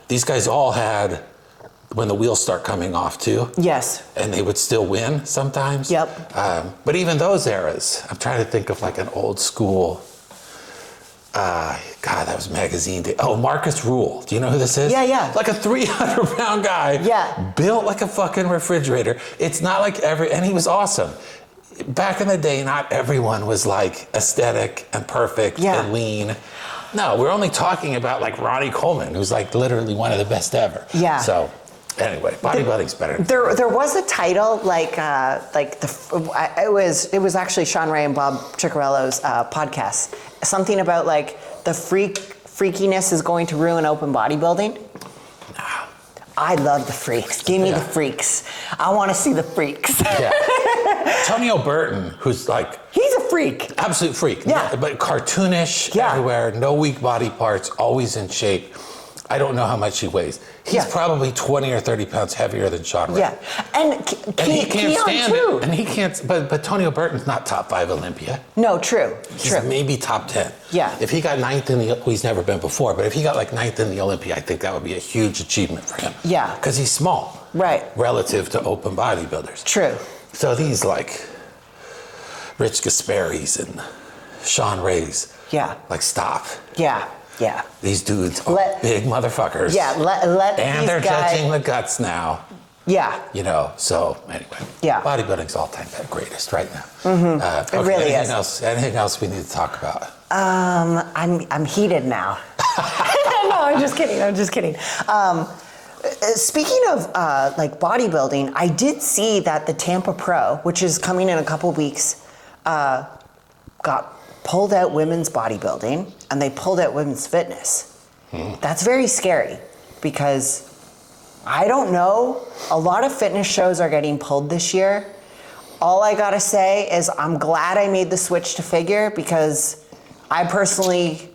These guys all had, when the wheels start coming off too. Yes. And they would still win sometimes. Yep. But even those eras, I'm trying to think of like an old school, God, that was magazine day. Oh, Marcus Rule. Do you know who this is? Yeah, yeah. Like a 300-pound guy. Yeah. Built like a fucking refrigerator. It's not like and he was awesome. Back in the day, not everyone was like aesthetic and perfect and lean. No, we're only talking about like Ronnie Coleman, who's like literally one of the best ever. Yeah. So anyway, bodybuilding's better. There was a title it was actually Sean Ray and Bob Ciccarello's podcast. Something about like the freakiness is going to ruin open bodybuilding. I love the freaks. Give me the freaks. I want to see the freaks. Yeah. Antonio Burton, who's like, he's a freak. absolute freak. Yeah. But cartoonish Yeah. everywhere, no weak body parts, always in shape. I don't know how much he weighs. He's Yeah. probably 20 or 30 pounds heavier than Sean Ray. Yeah, and And he can't Keon stand too. it. And he can't, but Antonio Burton's not top 5 Olympia. No, true. He's maybe top 10. Yeah. If he got 9th in the, he's never been before, but if he got like 9th in the Olympia, I think that would be a huge achievement for him. Yeah. Because he's small. Right. Relative to open bodybuilders. True. So these like Rich Gasparis and Sean Rays. Yeah. Like, stop. Yeah. Yeah. These dudes are big motherfuckers. Yeah. Let And these they're guys. judging the guts now. Yeah. You know, so anyway. Yeah. Bodybuilding's all-time greatest right now. It really is. Anything else we need to talk about? I'm heated now. No, I'm just kidding. Speaking of like bodybuilding, I did see that the Tampa Pro, which is coming in a couple weeks, got pulled out women's bodybuilding and they pulled out women's fitness. That's very scary because I don't know. A lot of fitness shows are getting pulled this year. All I gotta say is I'm glad I made the switch to figure because I personally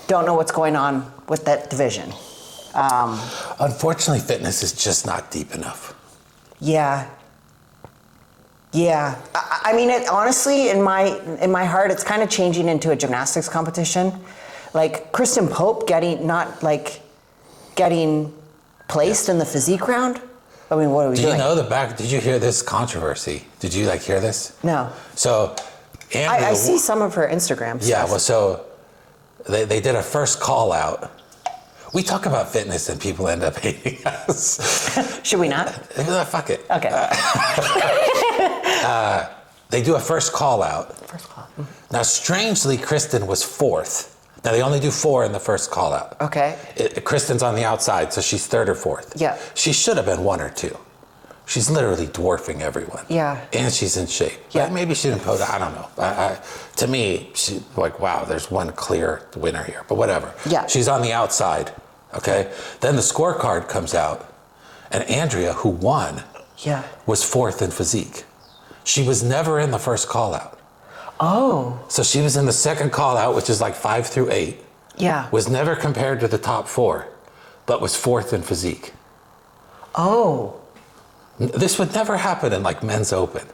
don't know what's going on with that division. Unfortunately, fitness is just not deep enough. Yeah. I mean, it honestly, in my heart, it's kind of changing into a gymnastics competition. Like Kristen Pope getting placed in the physique round. I mean, what are we doing? Do you know did you hear this controversy? Did you hear this? No. So, Andrea, I see some of her Instagram stuff. Yeah, well, so they did a first call out. We talk about fitness and people end up hating us. Should we not? Fuck it. Okay. They do a first call out. First call. Now, strangely, Kristen was 4th. Now, they only do 4 in the first call out. Okay. Kristen's on the outside, so she's 3rd or 4th. Yeah. She should have been 1 or 2. She's literally dwarfing everyone. Yeah. And she's in shape. Yeah. But maybe she didn't pose. I don't know. To me, she wow, there's one clear winner here. But whatever. Yeah. She's on the outside. Okay. Then the scorecard comes out, and Andrea, who won, was 4th in physique. She was never in the first call out. Oh. So she was in the second call out, which is like 5 through 8. Yeah. Was never compared to the top 4. but was 4th in physique. Oh. This would never happen in like men's open.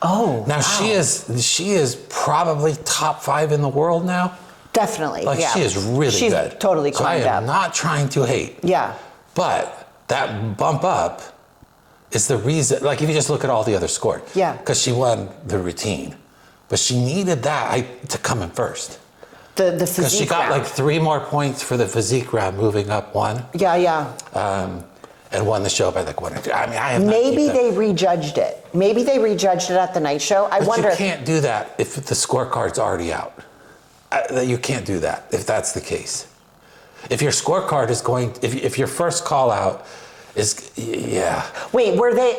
Oh. Now wow. she is probably top 5 in the world now. Definitely. Like yeah. she is really She's good. totally So I climbed am up. not trying to hate. Yeah. But that bump up is the reason, like if you just look at all the other scores. Yeah. Because she won the routine. But she needed that to come in first. The physique Because she got round. like 3 more points for the physique round, moving up 1. Yeah, yeah. And won the show by like 1 or 2. I mean, I have not Maybe kept they rejudged it. Maybe they rejudged it at the night show. I But wonder. you can't do that if the scorecard's already out. You can't do that if that's the case. If your scorecard is going, if your first call out is, yeah. Wait, were they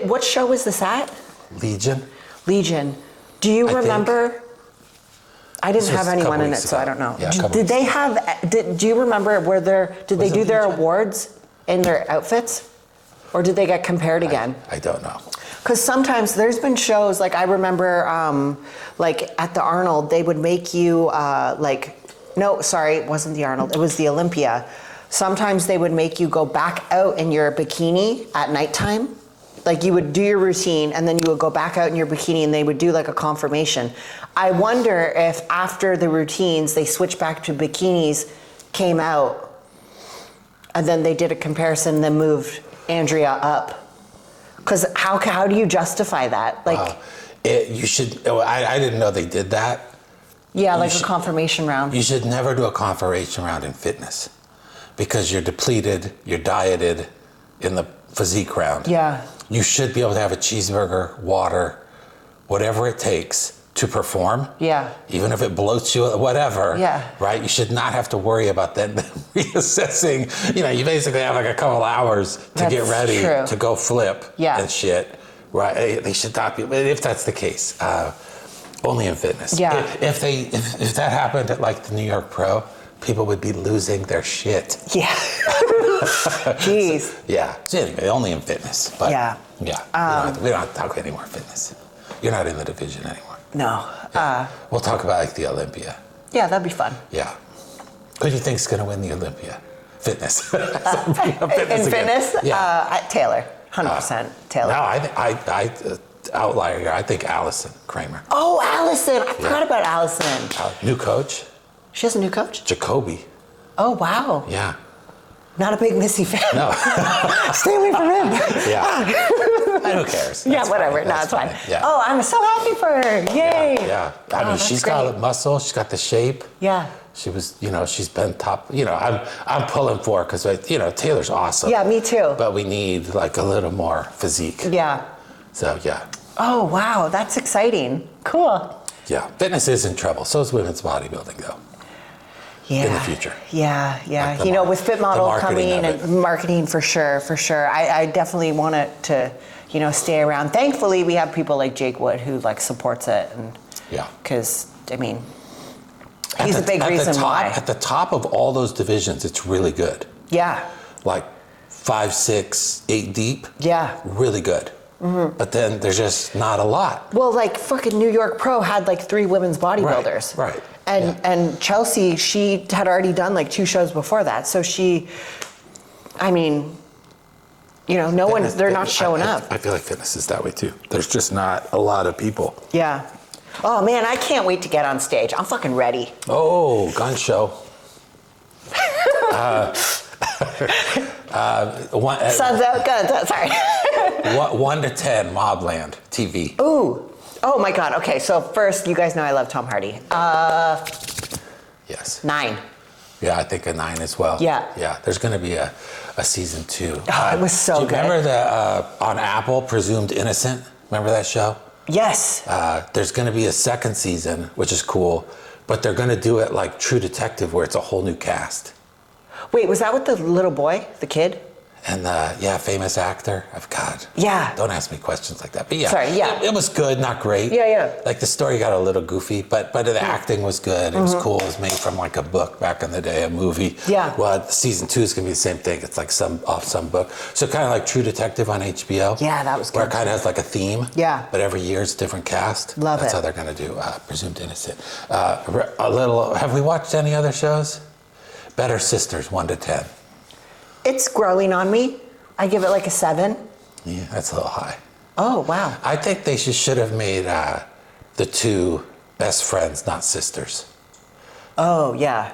what show was this at? Legion. Legion. Do you I think. remember? I didn't This was have a anyone couple in it, weeks so I ago. don't know. Yeah, a couple Did weeks they have? Do you remember did they Was it do their Legion? awards in their outfits, or did they get compared again? I don't know. Because sometimes there's been shows, like I remember, like at the Arnold, they would make you, no, sorry, it wasn't the Arnold, it was the Olympia. Sometimes they would make you go back out in your bikini at nighttime. Like you would do your routine and then you would go back out in your bikini and they would do like a confirmation. I wonder if after the routines, they switched back to bikinis, came out, and then they did a comparison, then moved Andrea up. Because how do you justify that? Like, You should, I didn't know they did that. yeah, like a confirmation round. You should never do a confirmation round in fitness because you're depleted, you're dieted in the physique round. Yeah. You should be able to have a cheeseburger, water, whatever it takes to perform. Yeah. Even if it bloats you, whatever. Yeah. Right? You should not have to worry about that reassessing. You know, you basically have like a couple hours to get That's ready true. to go flip Yeah. and shit. Right? They should not be, if that's the case, only in fitness. Yeah. If that happened at like the New York Pro, people would be losing their shit. Yeah. Jeez. Yeah. So anyway, only in fitness. But Yeah. Yeah. We don't have to talk any more fitness. You're not in the division anymore. No. We'll talk about like the Olympia. Yeah, that'd be fun. Yeah. Who do you think's going to win the Olympia? Fitness. In fitness? Yeah. Taylor. 100% Taylor. No, I outlier here. I think Allison Kramer. Oh, Allison. I forgot about Allison. New coach, She has a new coach? Jacoby. Oh, wow. Yeah. Not a big Missy fan. No. Stay away from him. Yeah. Who cares? Yeah, That's whatever. fine. No, That's it's fine. Yeah. Oh, I'm so happy for her. Yay. Yeah. I Oh, mean, that's she's great. got the muscle. She's got the shape. Yeah. She was, she's been top. I'm pulling for her because, Taylor's awesome. Yeah, me too. But we need like a little more physique. Yeah. So yeah, Oh, wow. That's exciting. Cool. yeah. Fitness is in trouble. So is women's bodybuilding, though. Yeah. In the future. Yeah, yeah. Like the With Fit Model marketing coming of it. and marketing for sure. I definitely want it to, stay around. Thankfully, we have people like Jake Wood who like supports it, and Yeah. because he's a big At the reason top, why. At the top of all those divisions, it's really good. Yeah, Like 5, 6, 8 deep. yeah. Really good. Mm-hmm. But then there's just not a lot. Well, like fucking New York Pro had like 3 women's bodybuilders. Right. And Chelsea, she had already done like 2 shows before that. So no one, they're not showing up. I feel like fitness is that way too. There's just not a lot of people. Yeah. Oh man, I can't wait to get on stage. I'm fucking ready. Oh, gun show. Sun's out, guns out. Sorry. 1 to 10, Mobland TV. Ooh. Oh my God. Okay. So first, you guys know I love Tom Hardy. Yes. 9. Yeah, I think a 9 as well. Yeah. Yeah. There's going to be a season 2. Oh, it was so do you good. Remember the on Apple, Presumed Innocent? Remember that show? Yes. There's going to be a second season, which is cool, but they're going to do it like True Detective, where it's a whole new cast. Wait, was that with the little boy, the kid? And famous actor. God. Yeah. Don't ask me questions like that. But yeah. Sorry, yeah. It was good, not great. Yeah, yeah. Like the story got a little goofy, but the acting was good. It was cool. It was made from like a book back in the day, a movie. Yeah. Well, season 2 is gonna be the same thing. It's like off some book. So kind of like True Detective on HBO. Yeah, that was Where it good. kind of has like a theme. Yeah. But every year it's a different cast. Love That's it. how they're gonna do Presumed Innocent. A little. Have we watched any other shows? Better Sisters, 1 to 10. It's growing on me. I give it like a 7. Yeah, that's a little high. Oh, wow. I think they should have made the two best friends, not sisters. Oh, yeah.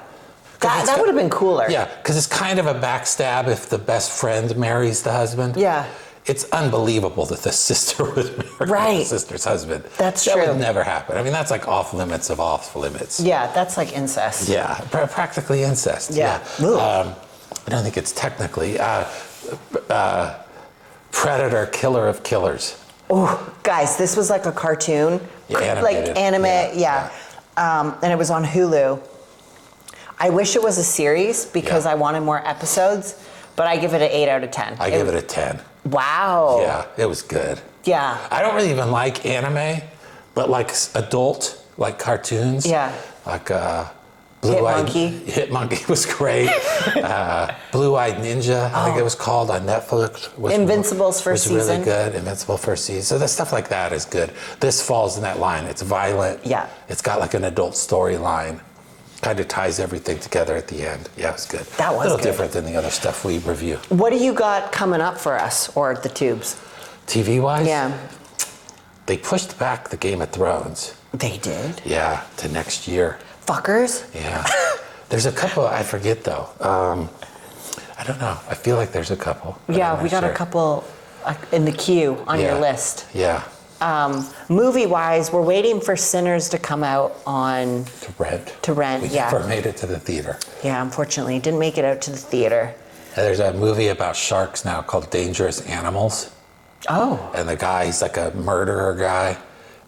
it's That would have been cooler. Yeah, because it's kind of a backstab if the best friend marries the husband. Yeah. It's unbelievable that the sister would marry the sister's husband. That's That true. would never happen. I mean, that's like off limits of off limits. Yeah, that's like incest. Yeah, practically incest. Yeah. I don't think it's technically predator, killer of killers. Oh, guys, this was like a cartoon. Yeah, like animated. anime, yeah. And it was on Hulu. I wish it was a series because Yeah. I wanted more episodes, but I give it an 8 out of 10. I give it a 10. Wow. Yeah, it was good. Yeah. I don't really even like anime, but like adult, like cartoons. Yeah. Like Blue-Eyed Monkey. Hit Monkey was great. Blue-Eyed Ninja, I think it was called on Netflix. Invincible's first was really season. good. Invincible first season. So the stuff like that is good. This falls in that line. It's violent. Yeah. It's got like an adult storyline. Kind of ties everything together at the end. Yeah, it was good. That was a little good. different than the other stuff we review. What do you got coming up for us or the tubes? TV-wise? Yeah. They pushed back the Game of Thrones. They did? Yeah, to next year. Fuckers? Yeah. There's a couple, I forget though. I don't know. I feel like there's a couple. but Yeah, I'm we not got a sure. couple in the queue on your Yeah. list. Yeah. Movie-wise, we're waiting for Sinners to come out on... To rent. We We never made it to the theater. Yeah, unfortunately, didn't make it out to the theater. And there's a movie about sharks now called Dangerous Animals. Oh. And the guy, he's like a murderer guy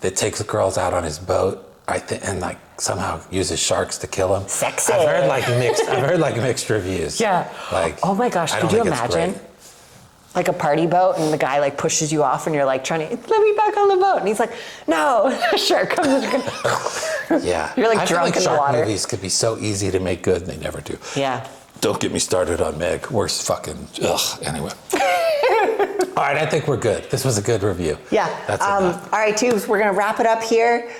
that takes girls out on his boat. And like somehow uses sharks to kill them. Sexy. I've heard like mixed reviews. Yeah. Like, oh my gosh, I could don't you think it's imagine? great. Like a party boat and the guy like pushes you off and you're like trying to, let me back on the boat. And he's like, no, shark comes. Yeah. You're like I feel drunk like in the shark water. movies could be so easy to make good and they never do. Yeah. Don't get me started on Meg. Worst fucking, ugh, anyway. All right, I think we're good. This was a good review. Yeah. That's enough. All right, tubes, we're going to wrap it up here.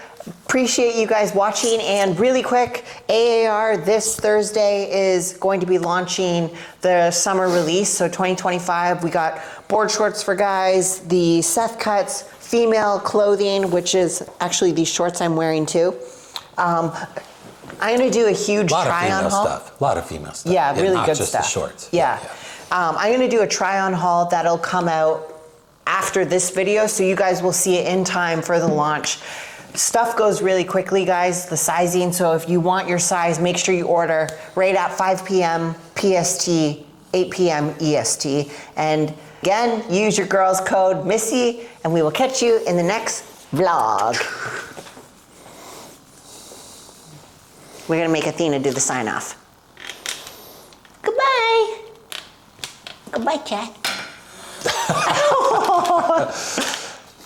Appreciate you guys watching. And really quick, AAR this Thursday is going to be launching the summer release. So 2025, we got board shorts for guys, the Seth cuts, female clothing, which is actually these shorts I'm wearing too. I'm going to do a huge try-on haul. A lot of female stuff. Yeah, really not good just stuff. The shorts. Yeah. I'm going to do a try-on haul that'll come out after this video, so you guys will see it in time for the launch. Stuff goes really quickly, guys, the sizing. So if you want your size, make sure you order right at 5 p.m. PST, 8 p.m. EST. And again, use your girl's code Missy, and we will catch you in the next vlog. We're going to make Athena do the sign-off. Goodbye. Goodbye, chat.